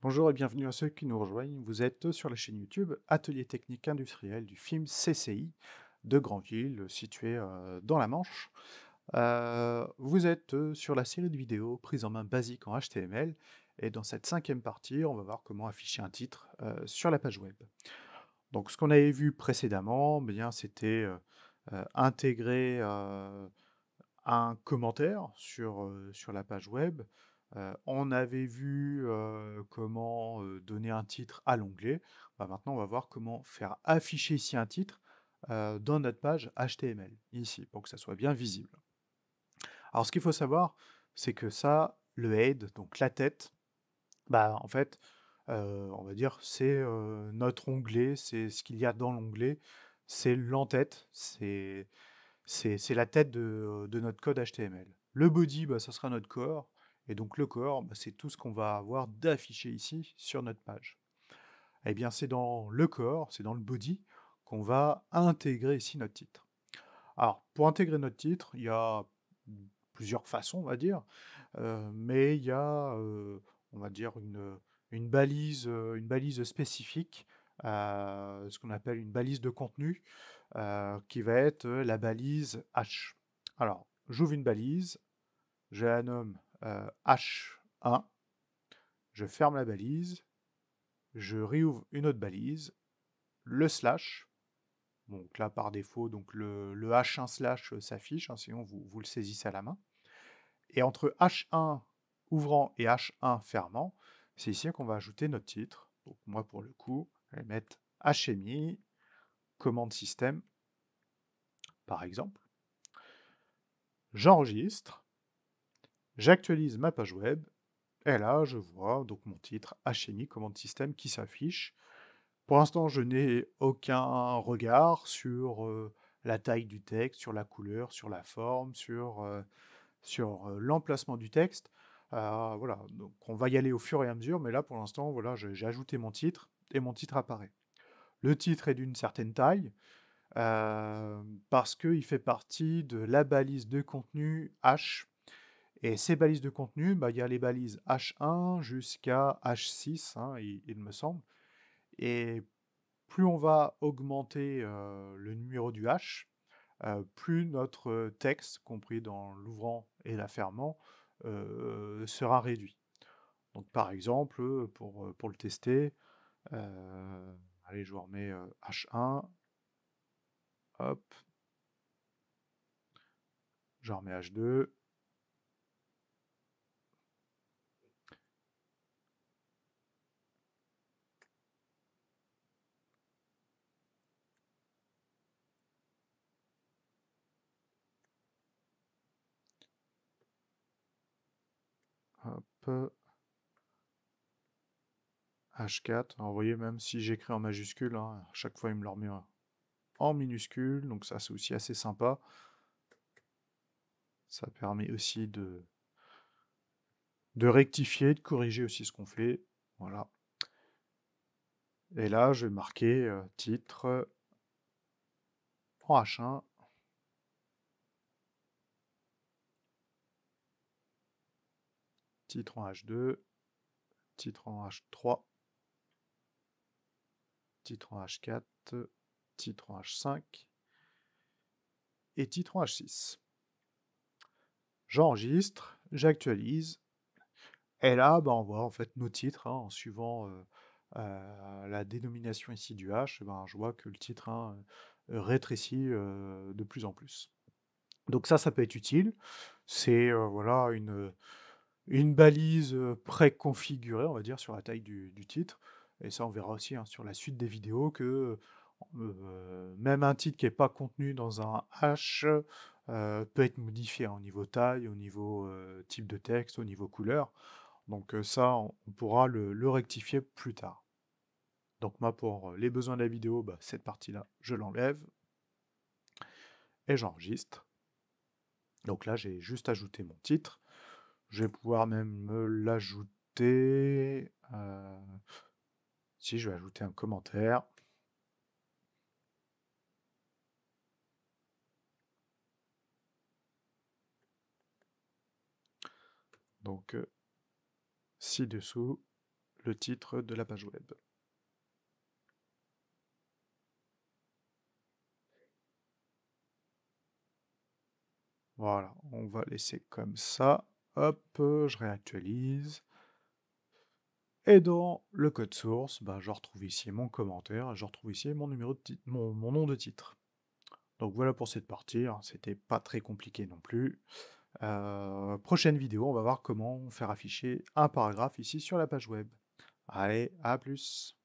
Bonjour et bienvenue à ceux qui nous rejoignent. Vous êtes sur la chaîne YouTube Atelier technique industriel du film CCI de Granville, situé dans la Manche. Vous êtes sur la série de vidéos prises en main basique en HTML. Et dans cette cinquième partie, on va voir comment afficher un titre sur la page web. Donc ce qu'on avait vu précédemment, eh bien, c'était intégrer un commentaire sur la page web. On avait vu, comment, donner un titre à l'onglet. Bah, maintenant, on va voir comment faire afficher ici un titre, dans notre page HTML, ici, pour que ça soit bien visible. Alors ce qu'il faut savoir, c'est que ça, le head, donc la tête, bah, en fait, on va dire, c'est, notre onglet, c'est ce qu'il y a dans l'onglet, c'est l'entête, c'est la tête de notre code HTML. Le body, bah, ça sera notre corps, et donc le corps, bah, c'est tout ce qu'on va avoir d'affiché ici sur notre page. Eh bien, c'est dans le corps, c'est dans le body, qu'on va intégrer ici notre titre. Alors, pour intégrer notre titre, il y a plusieurs façons, on va dire, mais il y a, on va dire, une balise spécifique, ce qu'on appelle une balise de contenu, qui va être la balise H. Alors, j'ouvre une balise, je la nomme H1, je ferme la balise, je réouvre une autre balise, le slash, donc là par défaut, donc le H1 slash s'affiche, hein, sinon vous le saisissez à la main. Et entre H1 ouvrant et H1 fermant, c'est ici qu'on va ajouter notre titre. Donc moi pour le coup, je vais mettre HMI, commande système, par exemple. J'enregistre, j'actualise ma page web, et là je vois donc mon titre HMI, commande système qui s'affiche. Pour l'instant, je n'ai aucun regard sur la taille du texte, sur la couleur, sur la forme, sur l'emplacement du texte. Voilà, donc on va y aller au fur et à mesure, mais là pour l'instant, voilà, j'ai ajouté mon titre et mon titre apparaît. Le titre est d'une certaine taille parce qu'il fait partie de la balise de contenu H. Et ces balises de contenu, bah, il y a les balises H1 jusqu'à H6, hein, il me semble. Et plus on va augmenter le numéro du H, plus notre texte, compris dans l'ouvrant et la fermant, sera réduit. Donc par exemple, pour le tester, allez, je vous remets H1, hop, je remets H2, hop, H4. Alors, vous voyez, même si j'écris en majuscule, hein, à chaque fois il me le remet en minuscule, donc ça c'est aussi assez sympa. Ça permet aussi de rectifier, de corriger aussi ce qu'on fait. Voilà. Et là, je vais marquer titre en H1, titre en H2, titre en H3, titre en H4, titre en H5 et titre en H6. J'enregistre, j'actualise, et là, bah, on voit en fait nos titres, hein, en suivant la dénomination ici du H, ben, je vois que le titre, hein, rétrécit de plus en plus. Donc ça peut être utile. C'est voilà une balise préconfigurée, on va dire, sur la taille du titre. Et ça, on verra aussi hein, sur la suite des vidéos que même un titre qui n'est pas contenu dans un hash peut être modifié hein, au niveau taille, au niveau type de texte, au niveau couleur. Donc ça, on pourra le rectifier plus tard. Donc moi, pour les besoins de la vidéo, bah, cette partie-là, je l'enlève et j'enregistre. Donc là, j'ai juste ajouté mon titre. Je vais pouvoir même me l'ajouter. Si je vais ajouter un commentaire. Donc ci-dessous, le titre de la page web. Voilà, on va laisser comme ça. Hop, je réactualise. Et dans le code source, bah, je retrouve ici mon commentaire, et je retrouve ici mon numéro de titre, mon nom de titre. Donc voilà pour cette partie, hein, c'était pas très compliqué non plus. Prochaine vidéo, on va voir comment faire afficher un paragraphe ici sur la page web. Allez, à plus!